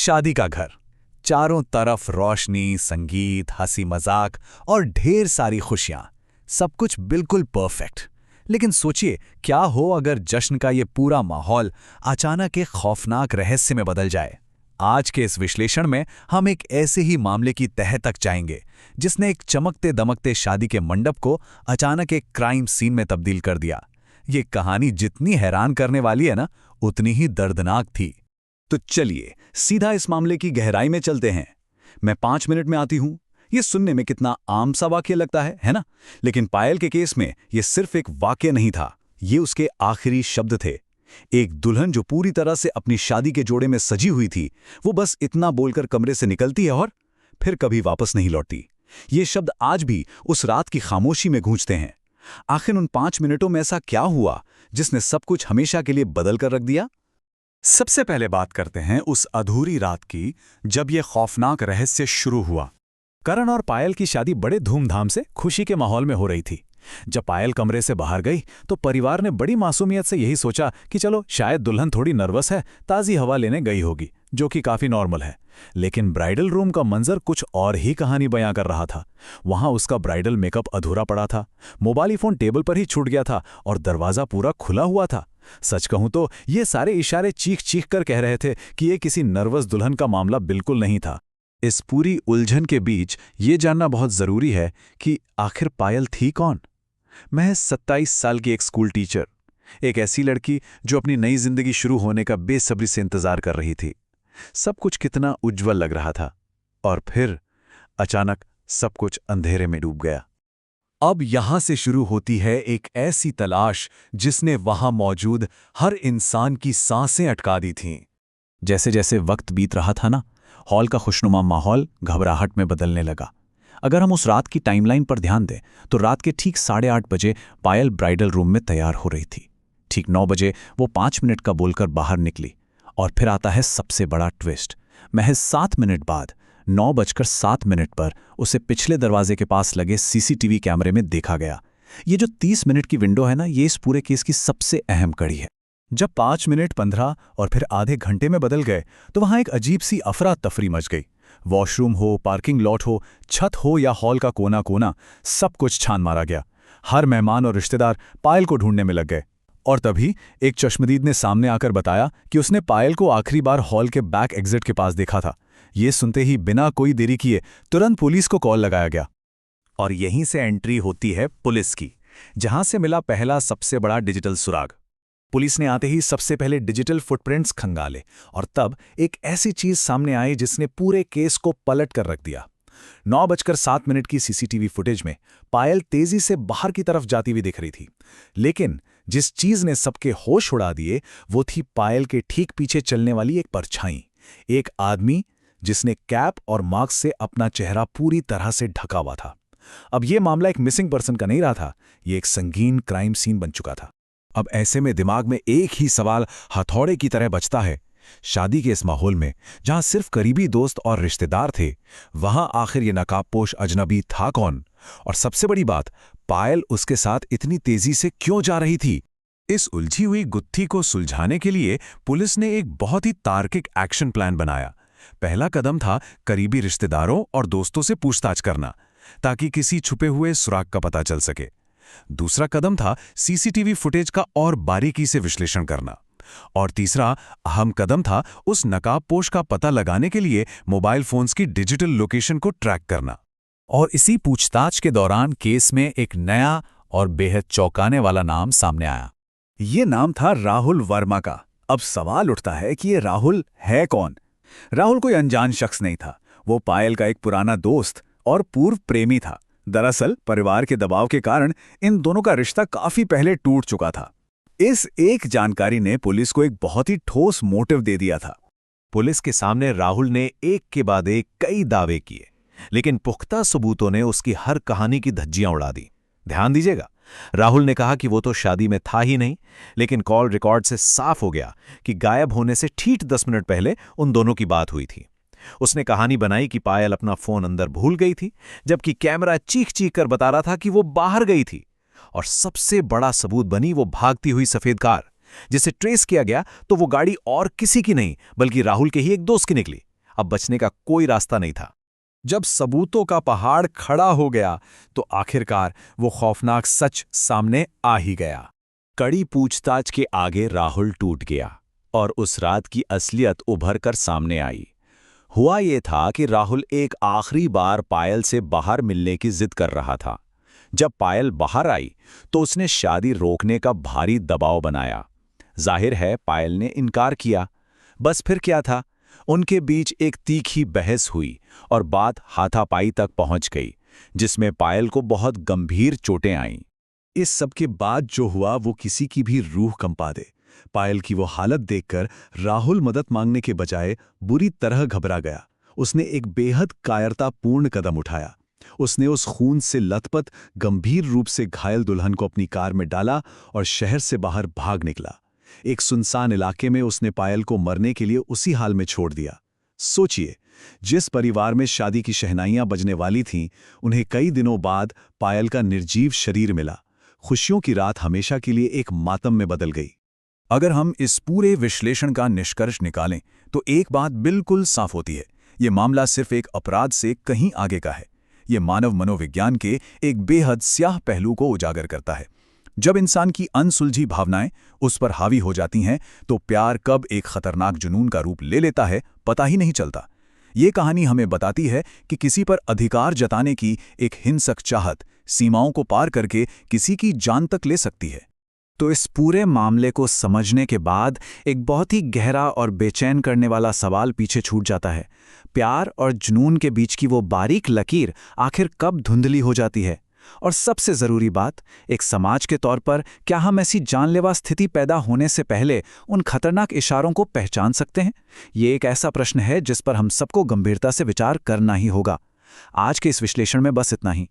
शादी का घर। चारों तरफ रोशनी, संगीत, हंसी मजाक और ढेर सारी खुशियां। सब कुछ बिल्कुल परफेक्ट। लेकिन सोचिए, क्या हो अगर जश्न का ये पूरा माहौल अचानक एक खौफनाक रहस्य में बदल जाए। आज के इस विश्लेषण में हम एक ऐसे ही मामले की तह तक जाएंगे जिसने एक चमकते दमकते शादी के मंडप को अचानक एक क्राइम सीन में तब्दील कर दिया। ये कहानी जितनी हैरान करने वाली है ना, उतनी ही दर्दनाक थी। तो चलिए सीधा इस मामले की गहराई में चलते हैं। मैं 5 मिनट में आती हूं। ये सुनने में कितना आम सा वाक्य लगता है ना? लेकिन पायल के केस में ये सिर्फ एक वाक्य नहीं था, ये उसके आखिरी शब्द थे। एक दुल्हन जो पूरी तरह से अपनी शादी के जोड़े में सजी हुई थी, वो बस इतना बोलकर कमरे से निकलती है और फिर कभी वापस नहीं लौटती। ये शब्द आज भी उस रात की खामोशी में गूंजते हैं। आखिर उन 5 मिनटों में ऐसा क्या हुआ जिसने सब कुछ हमेशा के लिए बदल कर रख दिया? सबसे पहले बात करते हैं उस अधूरी रात की जब यह खौफनाक रहस्य शुरू हुआ। करण और पायल की शादी बड़े धूमधाम से खुशी के माहौल में हो रही थी। जब पायल कमरे से बाहर गई तो परिवार ने बड़ी मासूमियत से यही सोचा कि चलो शायद दुल्हन थोड़ी नर्वस है, ताज़ी हवा लेने गई होगी, जो कि काफी नॉर्मल है। लेकिन ब्राइडल रूम का मंजर कुछ और ही कहानी बयां कर रहा था। वहां उसका ब्राइडल मेकअप अधूरा पड़ा था, मोबाइल फोन टेबल पर ही छूट गया था और दरवाजा पूरा खुला हुआ था। सच कहूं तो ये सारे इशारे चीख चीख कर कह रहे थे कि ये किसी नर्वस दुल्हन का मामला बिल्कुल नहीं था। इस पूरी उलझन के बीच ये जानना बहुत जरूरी है कि आखिर पायल थी कौन। महज 27 साल की एक स्कूल टीचर, एक ऐसी लड़की जो अपनी नई जिंदगी शुरू होने का बेसब्री से इंतजार कर रही थी। सब कुछ कितना उज्जवल लग रहा था और फिर अचानक सब कुछ अंधेरे में डूब गया। अब यहां से शुरू होती है एक ऐसी तलाश जिसने वहां मौजूद हर इंसान की सांसें अटका दी थीं। जैसे जैसे वक्त बीत रहा था ना, हॉल का खुशनुमा माहौल घबराहट में बदलने लगा। अगर हम उस रात की टाइमलाइन पर ध्यान दें तो रात के ठीक 8:30 बजे पायल ब्राइडल रूम में तैयार हो रही थी। ठीक 9 बजे वो 5 मिनट का बोलकर बाहर निकली और फिर आता है सबसे बड़ा ट्विस्ट। महज 7 मिनट बाद 9:07 पर उसे पिछले दरवाजे के पास लगे सीसीटीवी कैमरे में देखा गया। ये जो 30 मिनट की विंडो है ना, ये इस पूरे केस की सबसे अहम कड़ी है। जब 5 मिनट 15 और फिर आधे घंटे में बदल गए तो वहां एक अजीब सी अफरा तफरी मच गई। वॉशरूम हो, पार्किंग लॉट हो, छत हो या हॉल का कोना कोना, सब कुछ छान मारा गया। हर मेहमान और रिश्तेदार पायल को ढूंढने में लग गए। और तभी एक चश्मदीद ने सामने आकर बताया कि उसने पायल को आखिरी बार हॉल के बैक एग्जिट के पास देखा था। ये सुनते ही बिना कोई देरी किए तुरंत पुलिस को कॉल लगाया गया। और यहीं से एंट्री होती है पुलिस की, जहां से मिला पहला सबसे बड़ा डिजिटल सुराग। पुलिस ने आते ही सबसे पहले डिजिटल फुटप्रिंट्स खंगाले और तब एक ऐसी चीज सामने आई जिसने पूरे केस को पलट कर रख दिया। 9:07 की सीसीटीवी फुटेज में पायल तेजी से बाहर की तरफ जाती हुई दिख रही थी। लेकिन जिस चीज ने सबके होश उड़ा दिए वो थी पायल के ठीक पीछे चलने वाली एक परछाई, एक आदमी जिसने कैप और मास्क से अपना चेहरा पूरी तरह से ढका हुआ था। अब यह मामला एक मिसिंग पर्सन का नहीं रहा था, यह एक संगीन क्राइम सीन बन चुका था। अब ऐसे में दिमाग में एक ही सवाल हथौड़े की तरह बचता है, शादी के इस माहौल में जहां सिर्फ करीबी दोस्त और रिश्तेदार थे, वहां आखिर ये नकाबपोश अजनबी था कौन? और सबसे बड़ी बात, पायल उसके साथ इतनी तेजी से क्यों जा रही थी? इस उलझी हुई गुत्थी को सुलझाने के लिए पुलिस ने एक बहुत ही तार्किक एक्शन प्लान बनाया। पहला कदम था करीबी रिश्तेदारों और दोस्तों से पूछताछ करना, ताकि किसी छुपे हुए सुराग का पता चल सके। दूसरा कदम था सीसीटीवी फुटेज का और बारीकी से विश्लेषण करना। और तीसरा अहम कदम था उस नकाबपोश का पता लगाने के लिए मोबाइल फोन्स की डिजिटल लोकेशन को ट्रैक करना। और इसी पूछताछ के दौरान केस में एक नया और बेहद चौंकाने वाला नाम सामने आया। ये नाम था राहुल वर्मा का। अब सवाल उठता है कि ये राहुल है कौन? राहुल कोई अनजान शख्स नहीं था, वो पायल का एक पुराना दोस्त और पूर्व प्रेमी था। दरअसल परिवार के दबाव के कारण इन दोनों का रिश्ता काफी पहले टूट चुका था। इस एक जानकारी ने पुलिस को एक बहुत ही ठोस मोटिव दे दिया था। पुलिस के सामने राहुल ने एक के बाद एक कई दावे किए, लेकिन पुख्ता सबूतों ने उसकी हर कहानी की धज्जियां उड़ा दी। ध्यान दीजिएगा, राहुल ने कहा कि वो तो शादी में था ही नहीं, लेकिन कॉल रिकॉर्ड से साफ हो गया कि गायब होने से ठीक 10 मिनट पहले उन दोनों की बात हुई थी। उसने कहानी बनाई कि पायल अपना फोन अंदर भूल गई थी, जबकि कैमरा चीख चीख कर बता रहा था कि वो बाहर गई थी। और सबसे बड़ा सबूत बनी वो भागती हुई सफेद कार, जिसे ट्रेस किया गया तो वो गाड़ी और किसी की नहीं बल्कि राहुल के ही एक दोस्त की निकली। अब बचने का कोई रास्ता नहीं था। जब सबूतों का पहाड़ खड़ा हो गया तो आखिरकार वो खौफनाक सच सामने आ ही गया। कड़ी पूछताछ के आगे राहुल टूट गया और उस रात की असलियत उभर कर सामने आई। हुआ ये था कि राहुल एक आखिरी बार पायल से बाहर मिलने की जिद कर रहा था। जब पायल बाहर आई तो उसने शादी रोकने का भारी दबाव बनाया। जाहिर है पायल ने इनकार किया। बस फिर क्या था, उनके बीच एक तीखी बहस हुई और बात हाथापाई तक पहुंच गई, जिसमें पायल को बहुत गंभीर चोटें आईं। इस सब के बाद जो हुआ वो किसी की भी रूह कंपा दे। पायल की वो हालत देखकर राहुल मदद मांगने के बजाय बुरी तरह घबरा गया। उसने एक बेहद कायरतापूर्ण कदम उठाया। उसने उस खून से लथपथ गंभीर रूप से घायल दुल्हन को अपनी कार में डाला और शहर से बाहर भाग निकला। एक सुनसान इलाके में उसने पायल को मरने के लिए उसी हाल में छोड़ दिया। सोचिए, जिस परिवार में शादी की शहनाइयां बजने वाली थीं, उन्हें कई दिनों बाद पायल का निर्जीव शरीर मिला। खुशियों की रात हमेशा के लिए एक मातम में बदल गई। अगर हम इस पूरे विश्लेषण का निष्कर्ष निकालें तो एक बात बिल्कुल साफ होती है, ये मामला सिर्फ एक अपराध से कहीं आगे का है। ये मानव मनोविज्ञान के एक बेहद स्याह पहलू को उजागर करता है। जब इंसान की अनसुलझी भावनाएं उस पर हावी हो जाती हैं तो प्यार कब एक खतरनाक जुनून का रूप ले लेता है पता ही नहीं चलता। ये कहानी हमें बताती है कि किसी पर अधिकार जताने की एक हिंसक चाहत सीमाओं को पार करके किसी की जान तक ले सकती है। तो इस पूरे मामले को समझने के बाद एक बहुत ही गहरा और बेचैन करने वाला सवाल पीछे छूट जाता है। प्यार और जुनून के बीच की वो बारीक लकीर आखिर कब धुंधली हो जाती है? और सबसे ज़रूरी बात, एक समाज के तौर पर क्या हम ऐसी जानलेवा स्थिति पैदा होने से पहले उन खतरनाक इशारों को पहचान सकते हैं? ये एक ऐसा प्रश्न है जिस पर हम सबको गंभीरता से विचार करना ही होगा। आज के इस विश्लेषण में बस इतना ही।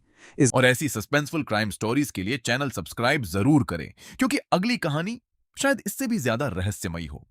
और ऐसी सस्पेंसफुल क्राइम स्टोरीज के लिए चैनल सब्सक्राइब जरूर करें, क्योंकि अगली कहानी शायद इससे भी ज्यादा रहस्यमयी हो।